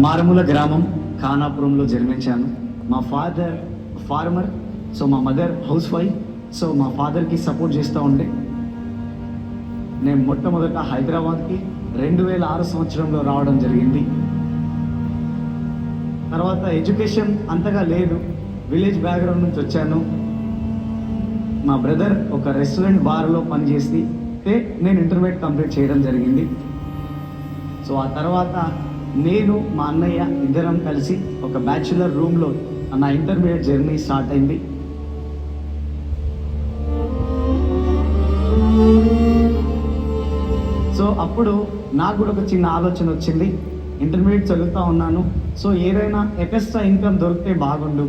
మారుమూల గ్రామం ఖానాపురంలో జన్మించాను. మా ఫాదర్ ఫార్మర్, సో మా మదర్ హౌస్ వైఫ్. సో మా ఫాదర్కి సపోర్ట్ చేస్తూ ఉండే నేను మొట్టమొదట హైదరాబాద్కి 2006 సంవత్సరంలో రావడం జరిగింది. తర్వాత ఎడ్యుకేషన్ అంతగా లేదు, విలేజ్ బ్యాక్గ్రౌండ్ నుంచి వచ్చాను. మా బ్రదర్ ఒక రెస్టారెంట్ బార్లో పనిచేసి నేను ఇంటర్మీడియట్ కంప్లీట్ చేయడం జరిగింది. సో ఆ తర్వాత నేను మా అన్నయ్య ఇద్దరం కలిసి ఒక బ్యాచులర్ రూమ్లో నా ఇంటర్మీడియట్ జర్నీ స్టార్ట్ అయింది. సో అప్పుడు నాకు కూడా ఒక చిన్న ఆలోచన వచ్చింది. ఇంటర్మీడియట్ చదువుతూ ఉన్నాను, సో ఏదైనా ఎక్స్ట్రా ఇన్కమ్ దొరికితే బాగుండు.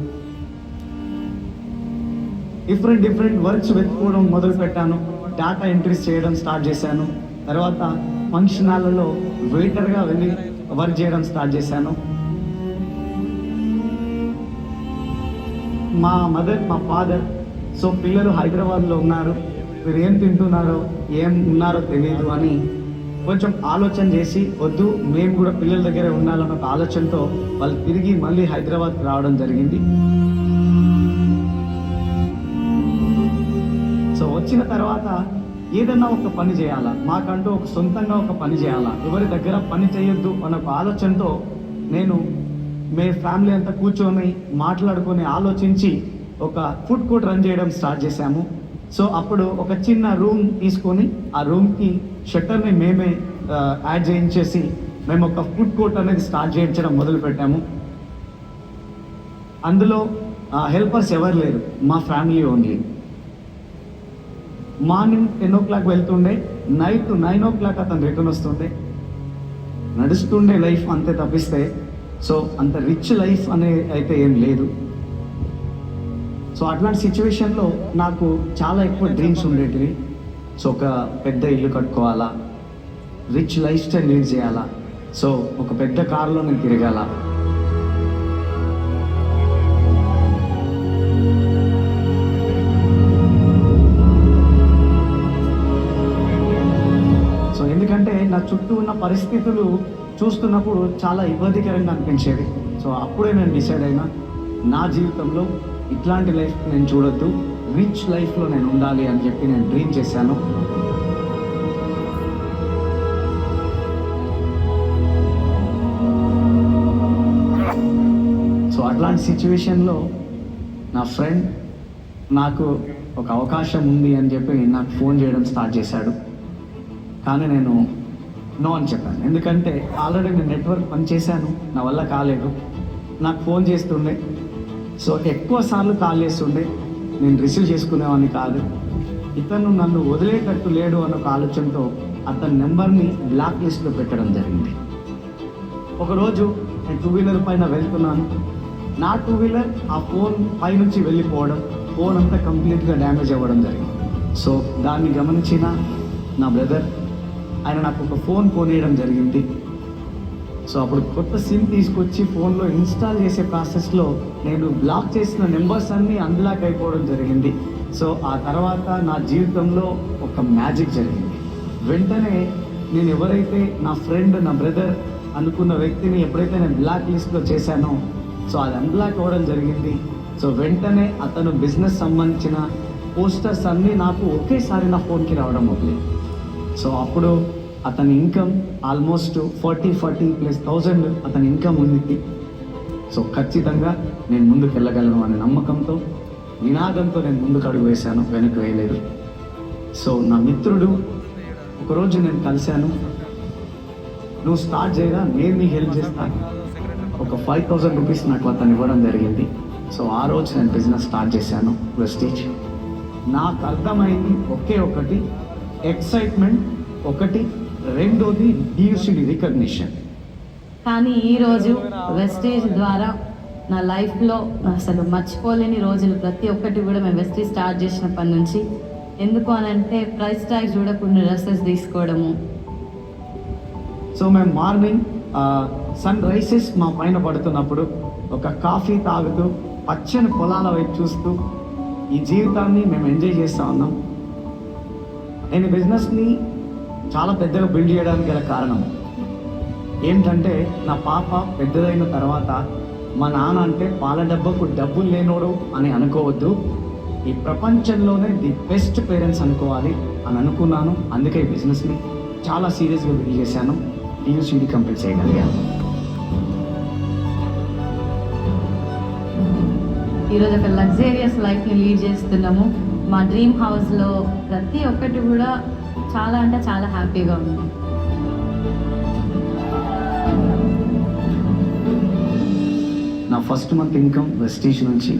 డిఫరెంట్ వర్క్స్ వెతుక్కోవడం మొదలు పెట్టాను. డేటా ఎంట్రీస్ చేయడం స్టార్ట్ చేశాను. తర్వాత ఫంక్షన్ హాల్లో వెయిటర్గా వెళ్ళి వర్క్ చేయడం స్టార్ట్ చేశాను. మా మదర్ మా ఫాదర్ సో పిల్లలు హైదరాబాద్లో ఉన్నారు, మీరు ఏం తింటున్నారో ఏం ఉన్నారో తెలియదు అని కొంచెం ఆలోచన చేసి వద్దు మేము కూడా పిల్లల దగ్గర ఉండాలన్న ఒక ఆలోచనతో వాళ్ళు తిరిగి మళ్ళీ హైదరాబాద్కి రావడం జరిగింది. సో వచ్చిన తర్వాత ఏదన్నా ఒక పని చేయాలా, మాకంటూ ఒక సొంతంగా ఒక పని చేయాలా, ఎవరి దగ్గర పని చేయొద్దు అన్న ఒక ఆలోచనతో నేను మే ఫ్యామిలీ అంతా కూర్చొని మాట్లాడుకొని ఆలోచించి ఒక ఫుడ్ కోర్ట్ రన్ చేయడం స్టార్ట్ చేశాము. సో అప్పుడు ఒక చిన్న రూమ్ తీసుకొని ఆ రూమ్కి షట్టర్ని మేమే యాడ్ చేయించేసి మేము ఒక ఫుడ్ కోర్ట్ అనేది స్టార్ట్ చేయించడం మొదలు పెట్టాము. అందులో హెల్పర్స్ ఎవరు లేరు, మా ఫ్యామిలీ ఓన్లీ. మార్నింగ్ 10 o'clock వెళ్తుండే, నైట్ 9 o'clock అతను రిటర్న్ వస్తుండే. నడుస్తుండే లైఫ్ అంతే తప్పిస్తే సో అంత రిచ్ లైఫ్ అనే అయితే ఏం లేదు. సో అట్లాంటి సిచ్యువేషన్లో నాకు చాలా ఎక్కువ డ్రీమ్స్ ఉండేటివి. సో ఒక పెద్ద ఇల్లు కట్టుకోవాలా, రిచ్ లైఫ్ స్టైల్ లీడ్ చేయాలా, సో ఒక పెద్ద కారులో నేను తిరగాల. సో ఎందుకంటే నా చుట్టూ ఉన్న పరిస్థితులు చూస్తున్నప్పుడు చాలా ఇబ్బందికరంగా అనిపించేది. సో అప్పుడే నేను డిసైడ్ అయినా నా జీవితంలో ఇట్లాంటి లైఫ్ నేను చూడొద్దు, రిచ్ లైఫ్లో నేను ఉండాలి అని చెప్పి నేను డ్రీమ్ చేశాను. సో అట్లాంటి సిచ్యువేషన్లో నా ఫ్రెండ్ నాకు ఒక అవకాశం ఉంది అని చెప్పి నాకు ఫోన్ చేయడం స్టార్ట్ చేశాడు. కానీ నేను నో అని చెప్పాను. ఎందుకంటే ఆల్రెడీ నేను నెట్వర్క్ పని చేశాను, నా వల్ల కాలేదు. నాకు ఫోన్ చేస్తుండే, సో ఎక్కువ సార్లు కాల్ చేస్తుండే, నేను రిసీవ్ చేసుకునేవాడిని కాదు. ఇతను నన్ను వదిలేటట్టు లేడు అన్న ఒక ఆలోచనతో అతని నెంబర్ని బ్లాక్ లిస్ట్లో పెట్టడం జరిగింది. ఒకరోజు నేను 2-wheeler పైన వెళ్తున్నాను. నా 2-wheeler ఆ ఫోన్ పై నుంచి వెళ్ళిపోవడం, ఫోన్ అంతా కంప్లీట్గా డ్యామేజ్ అవ్వడం జరిగింది. సో దాన్ని గమనించిన నా బ్రదర్ ఆయన నాకు ఒక ఫోన్ కొనియడం జరిగింది. సో అప్పుడు కొత్త సిమ్ తీసుకొచ్చి ఫోన్లో ఇన్స్టాల్ చేసే ప్రాసెస్లో నేను బ్లాక్ చేసిన నెంబర్స్ అన్నీ అన్బ్లాక్ అయిపోవడం జరిగింది. సో ఆ తర్వాత నా జీవితంలో ఒక మ్యాజిక్ జరిగింది. వెంటనే నేను ఎవరైతే నా ఫ్రెండ్ నా బ్రదర్ అనుకున్న వ్యక్తిని ఎప్పుడైతే నేను బ్లాక్ లిస్ట్లో చేశానో సో అది అన్బ్లాక్ అవ్వడం జరిగింది. సో వెంటనే అతను బిజినెస్ సంబంధించిన పోస్టర్స్ అన్నీ నాకు ఒకేసారి నా ఫోన్కి రావడం మొదలైంది. సో అప్పుడు అతని ఇన్కమ్ ఆల్మోస్ట్ 40,000+ అతని ఇన్కమ్ ఉంది. సో ఖచ్చితంగా నేను ముందుకు వెళ్ళగలను అనే నమ్మకంతో నినాదంతో నేను ముందుకు అడుగు వేశాను, వెనక్కి వేయలేదు. సో నా మిత్రుడు ఒకరోజు నేను కలిశాను, నువ్వు స్టార్ట్ చేయగా నేను నీకు హెల్ప్ చేస్తాను, ఒక 5,000 రూపీస్ నాకు అతను ఇవ్వడం జరిగింది. సో ఆ రోజు నేను బిజినెస్ స్టార్ట్ చేశాను వెస్టీజ్. నాకు అర్థమైంది ఒకే ఒకటి, ఎక్సైట్మెంట్ ఒకటి, రెండోది డియూసిటీ రికగ్నిషన్. కానీ ఈరోజు వెస్టీజ్ ద్వారా నా లైఫ్లో అసలు మర్చిపోలేని రోజులు ప్రతి ఒక్కటి కూడా మేము వెస్టీజ్ స్టార్ట్ చేసినప్పటి నుంచి. ఎందుకు అని అంటే ప్రైస్ ట్యాగ్ చూడకుండా డ్రెస్సెస్ తీసుకోవడము. సో మేము మార్నింగ్ సన్ రైసెస్ మా పైన పడుతున్నప్పుడు ఒక కాఫీ తాగుతూ పచ్చని పొలాల వైపు చూస్తూ ఈ జీవితాన్ని మేము ఎంజాయ్ చేస్తూ ఉన్నాం. నేను బిజినెస్ని చాలా పెద్దగా బిల్డ్ చేయడానికి గల కారణం ఏంటంటే నా పాప పెద్దదైన తర్వాత మా నాన్న అంటే పాల డబ్బకు డబ్బులు లేనోడు అని అనుకోవద్దు, ఈ ప్రపంచంలోనే ది బెస్ట్ పేరెంట్స్ అనుకోవాలి అని అనుకున్నాను. అందుకే ఈ బిజినెస్ని చాలా సీరియస్గా బిల్డ్ చేశాను. టీయూసీడీ కంప్లీట్ చేయగలిగాను. ఈరోజు ఒక లగ్జరియస్ లైఫ్ని లీడ్ చేస్తున్నాము. మా డ్రీమ్ హౌస్లో ప్రతి ఒక్కటి కూడా చాలా అంటే చాలా హ్యాపీగా ఉంది. నా ఫస్ట్ మంత్ ఇన్కమ్ వెస్టీజ్ నుంచి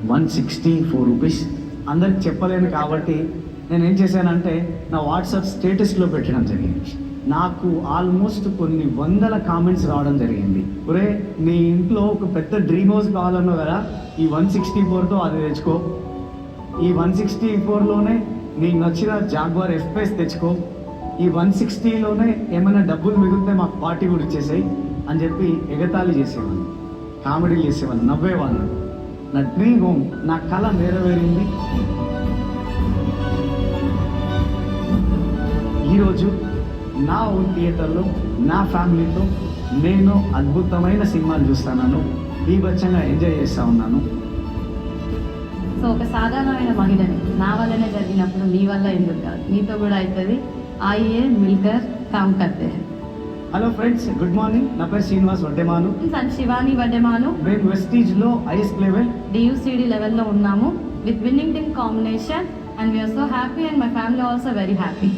164 రూపీస్. అందరికి చెప్పలేను కాబట్టి నేను ఏం చేశానంటే నా వాట్సాప్ స్టేటస్లో పెట్టడం జరిగింది. నాకు ఆల్మోస్ట్ కొన్ని వందల కామెంట్స్ రావడం జరిగింది. ఒరే, నీ ఇంట్లో ఒక పెద్ద డ్రీమ్ హౌస్ కావాలన్నావు కదా, ఈ 164తో అది తెచ్చుకో, ఈ 164లోనే నీకు నచ్చిన జాగ్వార్ ఎఫ్ఎస్ తెచ్చుకో, ఈ 160లోనే ఏమైనా డబ్బులు మిగిలితే మాకు పార్టీ కూడా ఇచ్చేసాయి అని చెప్పి ఎగతాళి చేసేవాళ్ళు, కామెడీ చేసేవాళ్ళు, నవ్వేవాళ్ళు. నా డ్రీమ్ హోమ్, నా కళ నెరవేరింది. ఈరోజు నా ఓన్ థియేటర్లో నా ఫ్యామిలీతో నేను అద్భుతమైన సినిమాలు చూస్తున్నాను, బీభత్సంగా ఎంజాయ్ చేస్తూ ఉన్నాను. సో ఒక సాధారణమైన మహిళని నా వల్లనే జరిగినప్పుడు మీ వల్ల ఎందుకు కాదు, మీతో కూడా అవుతుంది. ఆయియే మిల్కర్ కామ్ కర్తే హై. Hello friends, good morning. నా పేరు శ్రీనివాస్ వడ్డేమాను. అండ్ శివాని వడ్డేమాను. మేము వెస్టీజ్లో హైయెస్ట్ లెవెల్ DUCD లెవెల్లో ఉన్నాము with winning team combination. And we are so happy and my family also very happy.